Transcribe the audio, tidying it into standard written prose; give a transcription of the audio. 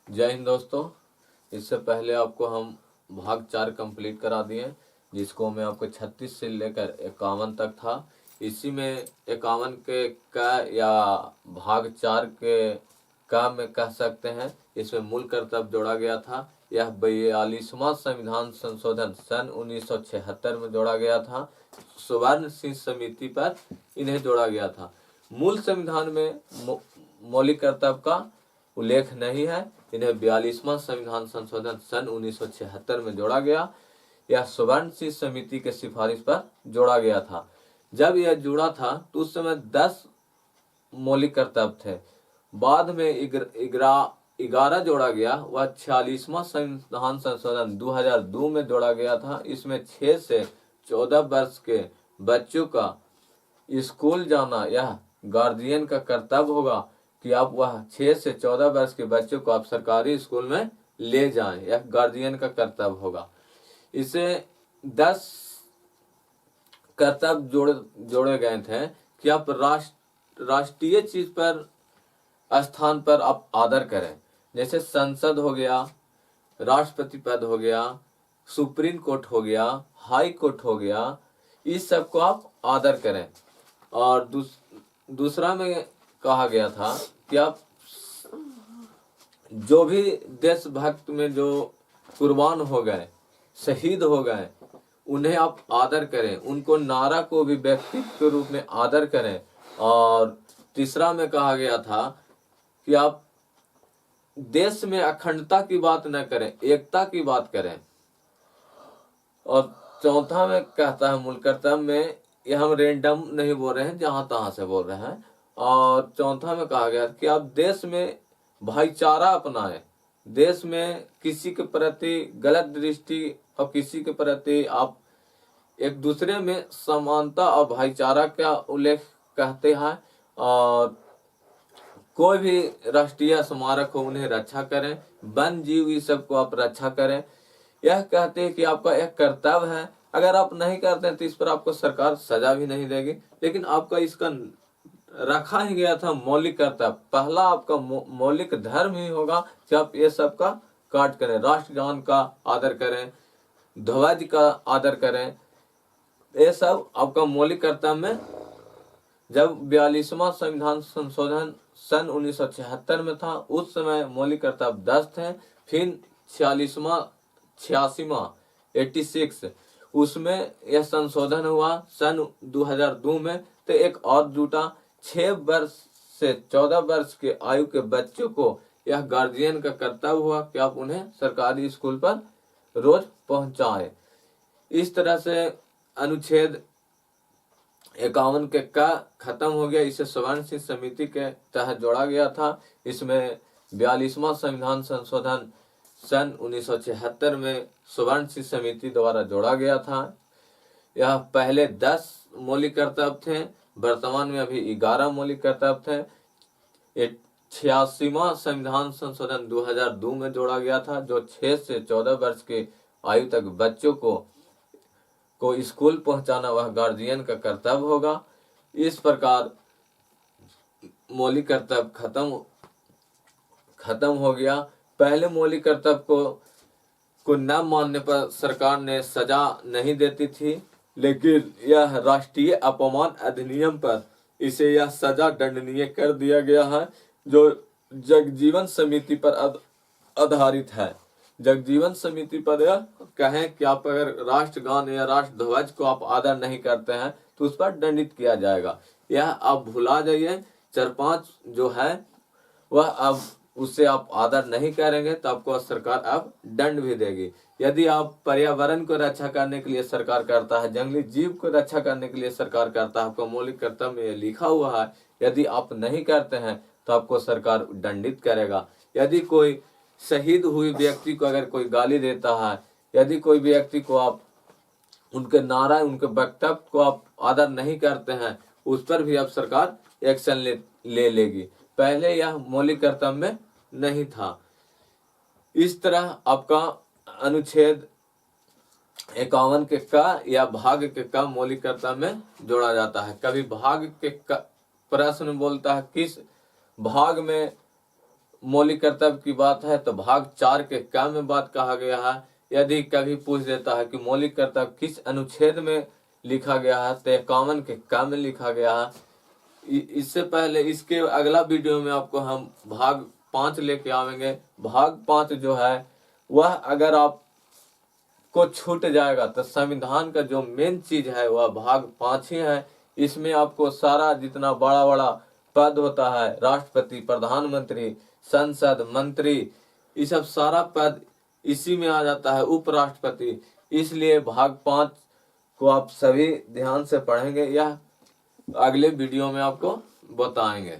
जय हिंद दोस्तों। इससे पहले आपको हम भाग 4 कंप्लीट करा दिए, जिसको मैं आपको 36 से लेकर 51 तक था। इसी में 51 के का या भाग 4 के का में कह सकते हैं, इसमें मूल कर्तव्य जोड़ा गया था। यह 42वां संविधान संशोधन सन 1976 में जोड़ा गया था। स्वर्ण सिंह समिति पर इन्हें जोड़ा गया था। मूल संविधान में मौलिक कर्तव्य का उल्लेख नहीं है। इन्हें 42वां संविधान संशोधन सन 1976 में जोड़ा गया। यह स्वर्ण सिंह समिति के सिफारिश पर जोड़ा गया था। जब यह जुड़ा था तो उस समय 10 मौलिक कर्तव्य थे। बाद में 11 जोड़ा गया। वह 46वां संविधान संशोधन 2002 में जोड़ा गया था। इसमें 6 से 14 वर्ष के बच्चों का स्कूल जाना यह गार्जियन का कर्तव्य होगा कि आप वह 6 से 14 वर्ष के बच्चों को आप सरकारी स्कूल में ले जाएं। यह गार्जियन का कर्तव्य होगा। इसे 10 कर्तव्य जोड़े गए थे कि आप राष्ट्रीय चीज पर स्थान पर आप आदर करें। जैसे संसद हो गया, राष्ट्रपति पद हो गया, सुप्रीम कोर्ट हो गया, हाई कोर्ट हो गया, इस सब को आप आदर करें। और दूसरा में कहा गया था कि आप जो भी देशभक्त में जो कुर्बान हो गए, शहीद हो गए, उन्हें आप आदर करें। उनको नारा को भी व्यक्तित्व के रूप में आदर करें। और तीसरा में कहा गया था कि आप देश में अखंडता की बात न करें, एकता की बात करें। और चौथा में कहता है मूल कर्तव्य में, यह हम रेंडम नहीं बोल रहे हैं, जहां तहां से बोल रहे हैं। और चौथा में कहा गया कि आप देश में भाईचारा अपनाएं। देश में किसी के प्रति गलत दृष्टि और किसी के प्रति आप एक दूसरे में समानता और भाईचारा का उल्लेख कहते हैं। और कोई भी राष्ट्रीय स्मारक हो उन्हें रक्षा करें। वन जीव इस सब को आप रक्षा करें। यह कहते हैं कि आपका एक कर्तव्य है। अगर आप नहीं करते हैं तो इस पर आपको सरकार सजा भी नहीं देगी, लेकिन आपका इसका रखा ही गया था मौलिक कर्तव्य। पहला आपका मौलिक धर्म ही होगा कि आप ये सब का काट करें। राष्ट्रगान का आदर करें, ध्वज का आदर करें। ये सब आपका मौलिक कर्तव्य में जब 42वां संविधान संशोधन सन 1976 में था, उस समय मौलिक कर्तव्य 10 थे। फिर 86वां 86 उसमें यह संशोधन हुआ सन 2002 में। तो एक और जुटा, 6 वर्ष से 14 वर्ष के आयु के बच्चों को यह गार्जियन का कर्तव्य हुआ कि आप उन्हें सरकारी स्कूल पर रोज पहुंचाएं। इस तरह से अनुच्छेद 51 के का खत्म हो गया। इसे स्वर्ण सिंह समिति के तहत जोड़ा गया था। इसमें 42वां संविधान संशोधन सन 1976 में स्वर्ण सिंह समिति द्वारा जोड़ा गया था। यह पहले 10 मौलिक कर्तव्य थे, वर्तमान में अभी 11 मौलिक कर्तव्य थे। 86वां संविधान संशोधन 2002 में जोड़ा गया था, जो 6 से 14 वर्ष के आयु तक बच्चों को स्कूल पहुंचाना वह गार्जियन का कर्तव्य होगा। इस प्रकार मौलिक कर्तव्य खत्म हो गया। पहले मौलिक कर्तव्य को न मानने पर सरकार ने सजा नहीं देती थी, लेकिन यह राष्ट्रीय अपमान अधिनियम पर इसे यह सजा दंडनीय कर दिया गया है, जो जगजीवन समिति पर आधारित है। जगजीवन समिति पर यह कहें कि आप अगर राष्ट्रगान या राष्ट्रध्वज को आप आदर नहीं करते हैं तो उस पर दंडित किया जाएगा। यह आप भुला जाइए। 4-5 जो है वह अब उससे आप आदर नहीं करेंगे तो आपको सरकार अब दंड भी देगी। यदि आप पर्यावरण को रक्षा करने के लिए सरकार करता है, जंगली जीव को रक्षा करने के लिए सरकार करता है, आपको मौलिक कर्तव्य में लिखा हुआ है, यदि आप नहीं करते हैं तो आपको सरकार दंडित करेगा। यदि कोई शहीद हुई व्यक्ति को अगर कोई गाली देता है, यदि कोई व्यक्ति को आप उनके नारा उनके वक्तव्य को आप आदर नहीं करते हैं, उस पर भी अब सरकार एक्शन ले लेगी। पहले यह मौलिक कर्तव्य में नहीं था। इस तरह आपका अनुच्छेद 51 के का या भाग के का मौलिक कर्तव्य में जोड़ा जाता है। कभी भाग के प्रश्न बोलता है किस भाग में मौलिक कर्तव्य की बात है तो भाग 4 के क्या में बात कहा गया है। यदि कभी पूछ देता है कि मौलिक कर्तव्य किस अनुच्छेद में लिखा गया है तो 51 के क्या में लिखा गया है। इससे पहले इसके अगला वीडियो में आपको हम भाग 5 लेके आवेंगे। भाग 5 जो है वह अगर आप को छूट जाएगा तो संविधान का जो मेन चीज है वह भाग 5 ही है। इसमें आपको सारा जितना बड़ा बड़ा पद होता है, राष्ट्रपति, प्रधानमंत्री, संसद, मंत्री, ये सब सारा पद इसी में आ जाता है, उपराष्ट्रपति। इसलिए भाग 5 को आप सभी ध्यान से पढ़ेंगे, यह अगले वीडियो में आपको बताएंगे।